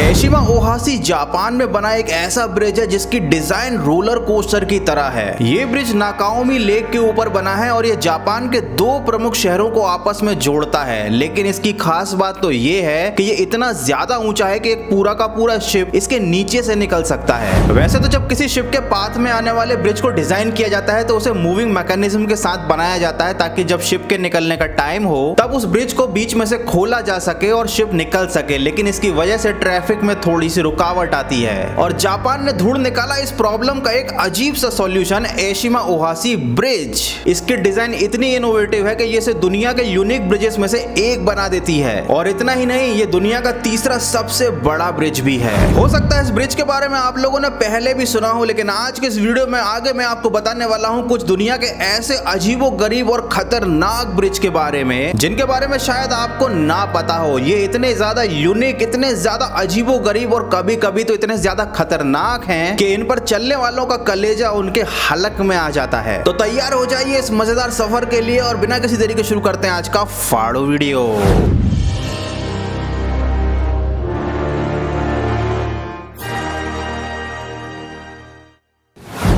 एशिमा ओहाशी Japan में बना एक ऐसा ब्रिज है जिसकी डिजाइन रोलर कोस्टर की तरह है। ये ब्रिज नाकाओमी लेक के ऊपर बना है और ये जापान के दो प्रमुख शहरों को आपस में जोड़ता है। लेकिन इसकी खास बात तो ये है कि ये इतना ज्यादा ऊंचा है कि एक पूरा का पूरा शिप इसके नीचे से निकल सकता है। वैसे तो जब किसी शिप के पाथ में आने वाले ब्रिज को डिजाइन किया जाता है तो उसे मूविंग मैकेनिज्म के साथ बनाया जाता है ताकि जब शिप के निकलने का टाइम हो तब उस ब्रिज को बीच में से खोला जा सके और शिप निकल सके। लेकिन इसकी वजह से ट्रैफिक में थोड़ी सी रुकावट आती है और जापान ने ढूंढ निकाला इस प्रॉब्लम का एक अजीब सा सॉल्यूशन, एशिमा ओहाशी ब्रिज। इसकी डिजाइन इतनी इनोवेटिव है कि ये इसे दुनिया के यूनिक ब्रिजेस में से एक बना देती है और इतना ही नहीं, ये दुनिया का तीसरा सबसे बड़ा ब्रिज भी है। हो सकता है इस ब्रिज के बारे में आप लोगों ने पहले भी सुना हो, लेकिन आज के इस वीडियो में आगे मैं आपको बताने वाला हूँ कुछ दुनिया के ऐसे अजीबो गरीब और खतरनाक ब्रिज के बारे में जिनके बारे में शायद आपको ना पता हो। ये इतने ज्यादा यूनिक, इतने ज्यादा अजीबो गरीब और कभी कभी तो इतने ज्यादा खतरनाक हैं कि इन पर चलने वालों का कलेजा उनके हलक में आ जाता है। तो तैयार हो जाइए इस मजेदार सफर के लिए और बिना किसी देरी के शुरू करते हैं आज का फाड़ो video.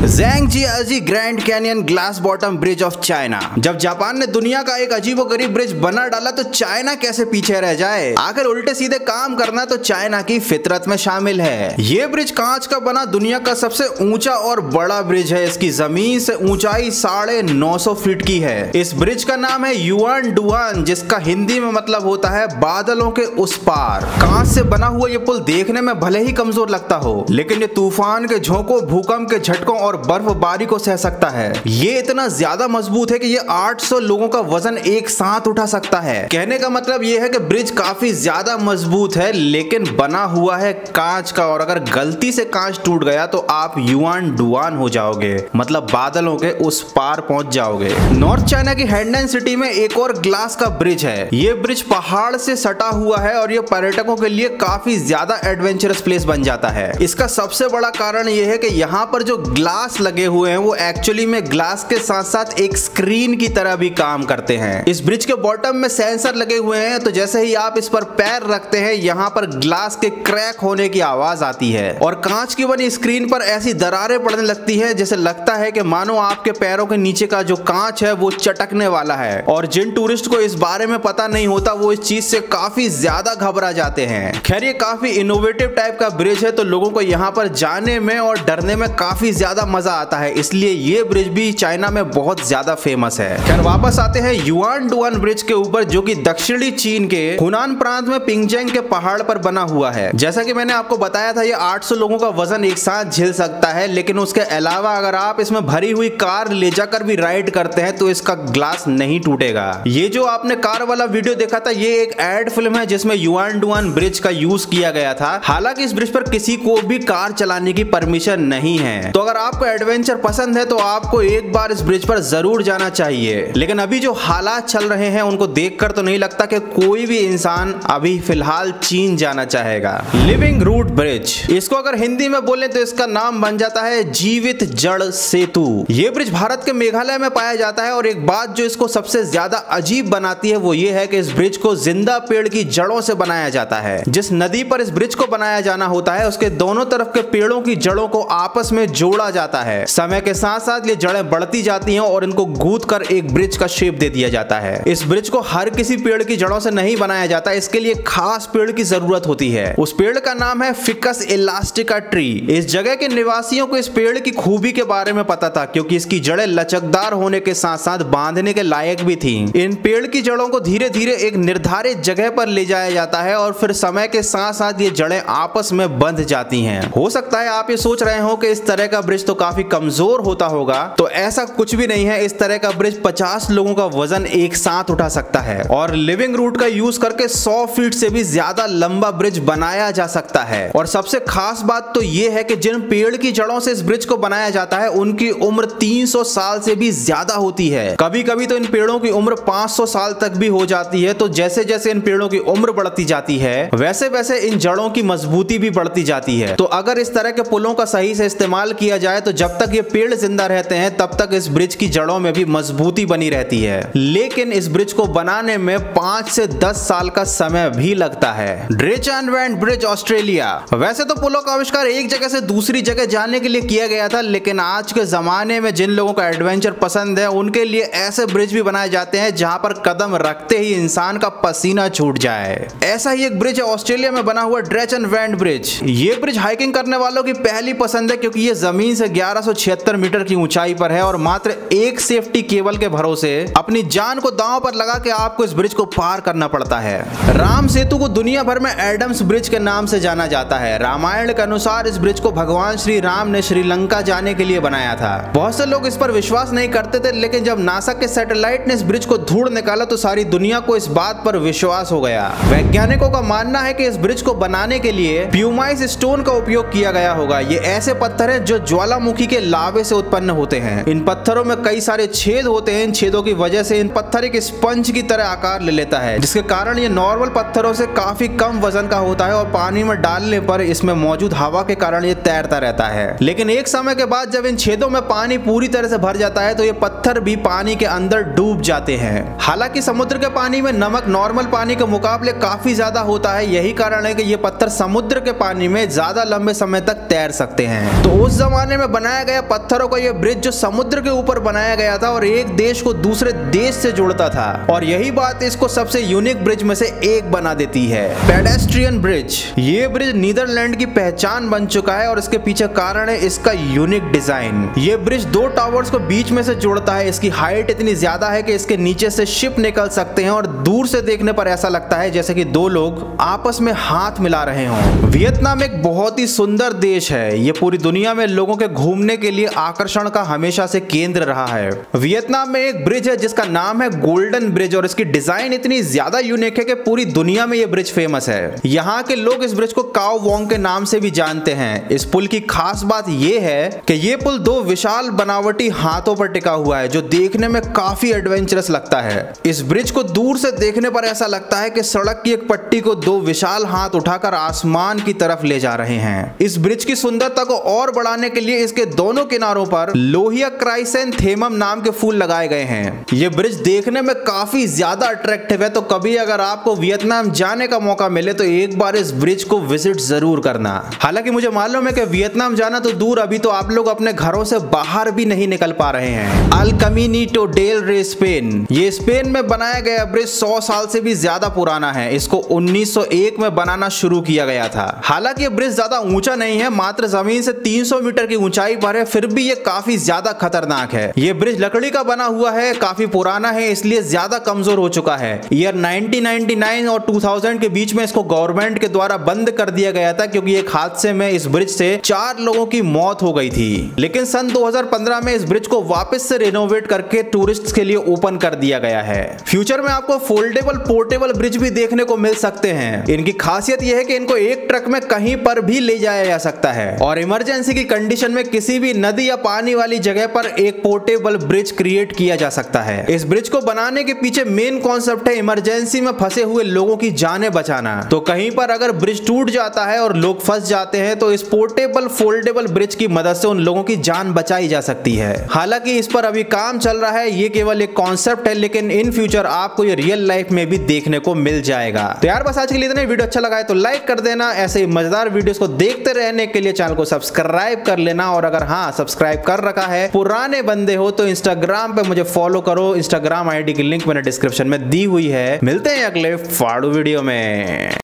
Zhangjiajie grand canyon glass bottom bridge of China. जब जापान ने दुनिया का एक अजीबोगरीब ब्रिज बना डाला तो चाइना कैसे पीछे रह जाए। आखिर उल्टे सीधे काम करना तो चाइना की फितरत में शामिल है। ये ब्रिज कांच का बना दुनिया का सबसे ऊंचा और बड़ा ब्रिज है। इसकी जमीन से ऊंचाई 950 फीट की है। इस ब्रिज का नाम है युआन डुआन, जिसका हिंदी में मतलब होता है बादलों के उस पार। कांच से बना हुआ ये पुल देखने में भले ही कमजोर लगता हो, लेकिन ये तूफान के झोंकों, भूकंप के झटकों और बर्फबारी को सह सकता है। ये इतना ज्यादा मजबूत है कि ये 800 लोगों का वजन एक साथ उठा सकता है। कहने का मतलब ये है कि ब्रिज काफी ज्यादा मजबूत है, लेकिन बना हुआ है कांच का और अगर गलती से कांच टूट गया तो आप युआन डुआन हो जाओगे, मतलब बादलों के उस पार पहुंच जाओगे। नॉर्थ चाइना की हैंडन सिटी में एक और ग्लास का ब्रिज है। ये ब्रिज पहाड़ से सटा हुआ है और ये पर्यटकों के लिए काफी ज्यादा एडवेंचरस प्लेस बन जाता है। इसका सबसे बड़ा कारण यह है कि यहाँ पर जो ग्लास लगे हुए हैं वो एक्चुअली में ग्लास के साथ साथ एक स्क्रीन की तरह भी काम करते हैं। इस ब्रिज के बॉटम में सेंसर लगे हुए हैं, तो जैसे ही आप इस पर पैर रखते हैं यहाँ पर ग्लास के क्रैक होने की आवाज आती है और कांच की बनी स्क्रीन पर ऐसी दरारें पड़ने लगती है जैसे लगता है कि मानो आपके पैरों के नीचे का जो कांच है वो चटकने वाला है। और जिन टूरिस्ट को इस बारे में पता नहीं होता वो इस चीज से काफी ज्यादा घबरा जाते हैं। खैर ये काफी इनोवेटिव टाइप का ब्रिज है, तो लोगों को यहाँ पर जाने में और डरने में काफी ज्यादा मजा आता है, इसलिए ये ब्रिज भी चाइना में बहुत ज्यादा फेमस है। खैर वापस आते हैं युआन डुआन ब्रिज के ऊपर, जो कि दक्षिणी चीन के हुनान प्रांत में पिंगजेंग के पहाड़ पर बना हुआ है। जैसा कि मैंने आपको बताया था ये 800 लोगों का वजन एक साथ झेल सकता है, लेकिन उसके अलावा अगर आप इसमें भरी हुई कार ले जाकर भी राइड करते हैं तो इसका ग्लास नहीं टूटेगा। ये जो आपने कार वाला वीडियो देखा था ये एक एड फिल्म है जिसमें युआन डुआन ब्रिज का यूज किया गया था। हालांकि इस ब्रिज पर किसी को भी कार चलाने की परमिशन नहीं है, तो अगर आपको एडवेंचर पसंद है तो आपको एक बार इस ब्रिज पर जरूर जाना चाहिए। लेकिन अभी जो हालात चल रहे हैं उनको देखकर तो नहीं लगता कि कोई भी इंसान अभी फिलहाल चीन जाना चाहेगा। लिविंग रूट ब्रिज, इसको अगर हिंदी में बोले तो इसका नाम बन जाता है जीवित जड़ सेतु। ये ब्रिज भारत के मेघालय में पाया जाता है और एक बात जो इसको सबसे ज्यादा अजीब बनाती है वो ये है कि इस ब्रिज को जिंदा पेड़ की जड़ों से बनाया जाता है। जिस नदी पर इस ब्रिज को बनाया जाना होता है उसके दोनों तरफ के पेड़ों की जड़ों को आपस में जोड़ा जाता है। समय के साथ साथ ये जड़ें बढ़ती जाती हैं और इनको गूंथ कर एक ब्रिज का शेप दे दिया जाता है। इस ब्रिज को हर किसी पेड़ की जड़ों से नहीं बनाया जाता, इसके लिए खास पेड़ की जरूरत होती है। उस पेड़ का नाम है फिकस इलास्टिका ट्री। इस जगह के निवासियों को इस पेड़ की खूबी के बारे में पता था क्योंकि इसकी जड़ें लचकदार होने के साथ साथ बांधने के लायक भी थी। इन पेड़ की जड़ों को धीरे धीरे एक निर्धारित जगह पर ले जाया जाता है और फिर समय के साथ साथ ये जड़ें आपस में बंध जाती हैं। हो सकता है आप ये सोच रहे हो कि इस तरह का ब्रिज तो काफी कमजोर होता होगा, तो ऐसा कुछ भी नहीं है। इस तरह का ब्रिज 50 लोगों का वजन एक साथ उठा सकता है और लिविंग रूट का यूज करके 100 फीट से भी ज्यादा लंबा ब्रिज बनाया जा सकता है। और सबसे खास बात तो यह है कि जिन पेड़ की जड़ों से इस ब्रिज को बनाया जाता है उनकी उम्र 300 साल से भी ज्यादा होती है। कभी कभी तो इन पेड़ों की उम्र 500 साल तक भी हो जाती है। तो जैसे जैसे इन पेड़ों की उम्र बढ़ती जाती है वैसे वैसे इन जड़ों की मजबूती भी बढ़ती जाती है। तो अगर इस तरह के पुलों का सही से इस्तेमाल किया जाए तो जब तक ये पेड़ जिंदा रहते हैं तब तक इस ब्रिज की जड़ों में भी मजबूती बनी रहती है, लेकिन इस ब्रिज को बनाने में 5 से 10 साल का समय भी लगता है। ड्रेचन वैंड ब्रिज ऑस्ट्रेलिया। वैसे तो पुलों का आविष्कार एक जगह से दूसरी जगह जाने के लिए किया गया था, लेकिन आज के जमाने में जिन लोगों को एडवेंचर पसंद है उनके लिए ऐसे ब्रिज भी बनाए जाते हैं जहां पर कदम रखते ही इंसान का पसीना छूट जाए। ऐसा ही एक ब्रिज है ऑस्ट्रेलिया में बना हुआ ड्रेचन वैंड ब्रिज। ये ब्रिज हाइकिंग करने वालों की पहली पसंद है, क्योंकि ये जमीन से 1176 मीटर की ऊंचाई पर है और मात्र एक सेफ्टी केबल के भरोसे अपनी जान को दांव पर लगा के आपको इस ब्रिज को पार करना पड़ता है। राम सेतु को दुनिया भर में एडम्स ब्रिज के नाम से जाना जाता है। रामायण के अनुसार इस ब्रिज को भगवान श्री राम ने श्रीलंका जाने के लिए बनाया था। बहुत से लोग इस पर विश्वास नहीं करते थे, लेकिन जब नासा के सैटेलाइट ने इस ब्रिज को ढूंढ निकाला तो सारी दुनिया को इस बात पर विश्वास हो गया। वैज्ञानिकों का मानना है कि इस ब्रिज को बनाने के लिए प्यूमाइस स्टोन का उपयोग किया गया होगा। ये ऐसे पत्थर हैं जो ज्वालामुखी के लावे से उत्पन्न होते हैं। इन पत्थरों में कई सारे छेद होते हैं। इन छेदों की वजह से इन पत्थर एक स्पंज की तरह आकार ले लेता है, जिसके कारण ये नॉर्मल पत्थरों से काफी कम वजन का होता है और पानी में डालने पर इसमें मौजूद हवा के कारण ये तैरता रहता है। लेकिन एक समय के बाद जब इन छेदों में पानी पूरी तरह से भर जाता है तो ये पत्थर भी पानी के अंदर डूब जाते हैं। हालांकि समुद्र के पानी में नमक नॉर्मल पानी के मुकाबले काफी ज्यादा होता है, यही कारण है कि ये पत्थर समुद्र के पानी में ज्यादा लंबे समय तक तैर सकते हैं। तो उस जमाने में बनाया गया पत्थरों का ये ब्रिज जो समुद्र के ऊपर बनाया गया था और एक देश को दूसरे देश से जोड़ता था, और यही बात इसको सबसे यूनिक ब्रिज में से एक बना देती है। Pedestrian bridge. ये ब्रिज नीदरलैंड की पहचान बन चुका है और इसके पीछे कारण है इसका यूनिक डिजाइन। ये ब्रिज दो टावर्स को बीच में से जोड़ता है। इसकी हाइट इतनी ज्यादा है कि इसके नीचे से शिप निकल सकते हैं और दूर से देखने पर ऐसा लगता है जैसे कि दो लोग आपस में हाथ मिला रहे हों। वियतनाम एक बहुत ही सुंदर देश है। ये पूरी दुनिया में लोगों के घूमने के लिए आकर्षण का हमेशा से केंद्र रहा है। वियतनाम में एक ब्रिज है जिसका नाम है गोल्डन ब्रिज और इसकी डिजाइन इतनी ज्यादा यूनिक है कि पूरी दुनिया में ये ब्रिज फेमस है। यहाँ के लोग इस ब्रिज को काओ वोंग के नाम से भी जानते हैं। इस पुल की खास बात ये है कि ये पुल दो विशाल बनावटी हाथों पर टिका हुआ है जो देखने में काफी एडवेंचरस लगता है। इस ब्रिज को दूर से देखने पर ऐसा लगता है कि सड़क की एक पट्टी को दो विशाल हाथ उठाकर आसमान की तरफ ले जा रहे हैं। इस ब्रिज की सुंदरता को और बढ़ाने के लिए इसके दोनों किनारों पर लोहिया क्राइसेंथेमम नाम के फूल लगाए गए हैं। ये ब्रिज देखने में काफी ज्यादा अट्रैक्टिव है, तो कभी अगर आपको वियतनाम जाने का मौका मिले तो एक बार इस ब्रिज को विजिट जरूर करना। हालांकि मुझे मालूम है कि वियतनाम जाना तो दूर, अभी तो आप लोग अपने घरों से बाहर भी नहीं निकल पा रहे हैं। अल कैमिनो डेल रे स्पेन। ये स्पेन में बनाया गया ब्रिज 100 साल से भी ज्यादा पुराना है। इसको 1901 में बनाना शुरू किया गया था। हालांकि ये ब्रिज ज्यादा ऊंचा नहीं है, मात्र जमीन से 300 मीटर की ऊंचाई पर है, फिर भी ये काफी ज्यादा खतरनाक है। ये ब्रिज लकड़ी का बना हुआ है, काफी पुराना है, इसलिए ज्यादा कमजोर हो चुका है। ईयर 1999 और 2000 के बीच में इसको गवर्नमेंट के द्वारा बंद कर दिया गया था, क्योंकि एक हादसे में इस ब्रिज से 4 लोगों की मौत हो गई थी। लेकिन सन 2015 में इस ब्रिज को वापस से रिनोवेट करके टूरिस्ट्स के लिए ओपन कर दिया गया है। फ्यूचर में आपको फोल्डेबल पोर्टेबल ब्रिज भी देखने को मिल सकते हैं। इनकी खासियत यह है कि इनको एक ट्रक में कहीं पर भी ले जाया जा सकता है और इमरजेंसी की कंडीशन में किसी भी नदी या पानी वाली जगह पर एक पोर्टेबल ब्रिज क्रिएट किया जा सकता है। इस ब्रिज को बनाने के पीछे मेन कॉन्सेप्ट है इमरजेंसी में फंसे हुए लोगों की जानें बचाना। तो कहीं पर अगर ब्रिज टूट जाता है और लोग फंस जाते हैं तो इस पोर्टेबल फोल्डेबल ब्रिज की मदद से उन लोगों की जान बचाई जा सकती है। हालांकि इस पर अभी काम चल रहा है, ये केवल एक कॉन्सेप्ट है, लेकिन इन फ्यूचर आपको ये रियल लाइफ में भी देखने को मिल जाएगा। तो यार बस आज के लिए इतना ही। वीडियो अच्छा लगा है तो लाइक कर देना। ऐसे ही मजेदार वीडियोस को देखते रहने के लिए चैनल को सब्सक्राइब कर लेना, और अगर हाँ सब्सक्राइब कर रखा है पुराने बंदे हो तो इंस्टाग्राम पे मुझे फॉलो करो। इंस्टाग्राम आईडी की लिंक मैंने डिस्क्रिप्शन में दी हुई है। मिलते हैं अगले फाड़ू वीडियो में।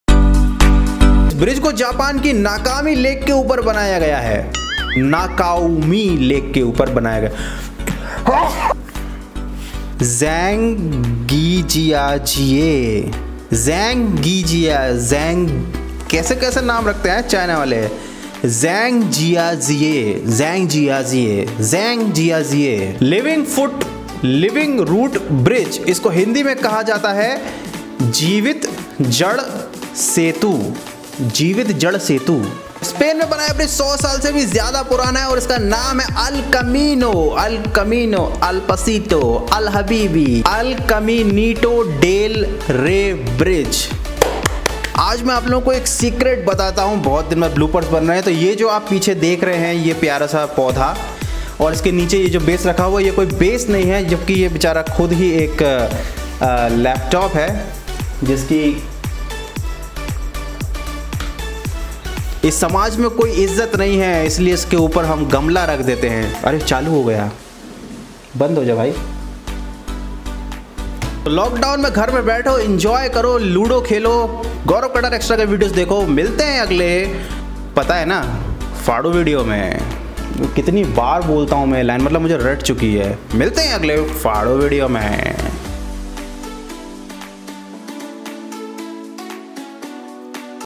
ब्रिज को जापान की नाकामी लेक के ऊपर बनाया गया है। नाकाओमी लेक के ऊपर बनाया गया। ज़ैंग कैसे कैसे नाम रखते हैं चाइना वाले। ज़ैंग लिविंग रूट ब्रिज, इसको हिंदी में कहा जाता है जीवित जड़ सेतु। स्पेन में बनाया ब्रिज 100 साल से भी ज्यादा पुराना है और इसका नाम है अल कमीनो, अल पसीटो, अल हबीबी, अल कमीनीटो डेल रे ब्रिज। आज मैं आप लोगों को एक सीक्रेट बताता हूँ। बहुत दिन में ब्लूपर्स बन रहे हैं। तो ये जो आप पीछे देख रहे हैं ये प्यारा सा पौधा, और इसके नीचे ये जो बेस रखा हुआ है ये कोई बेस नहीं है, जबकि ये बेचारा खुद ही एक लैपटॉप है जिसकी इस समाज में कोई इज्जत नहीं है, इसलिए इसके ऊपर हम गमला रख देते हैं। अरे चालू हो गया, बंद हो जा भाई। लॉकडाउन में घर में बैठो, एंजॉय करो, लूडो खेलो, गौरव कटर एक्स्ट्रा के वीडियोस देखो। मिलते हैं अगले, पता है ना, फाड़ो वीडियो में। कितनी बार बोलता हूँ मैं लाइन, मतलब मुझे रट चुकी है। मिलते हैं अगले फाड़ो वीडियो में।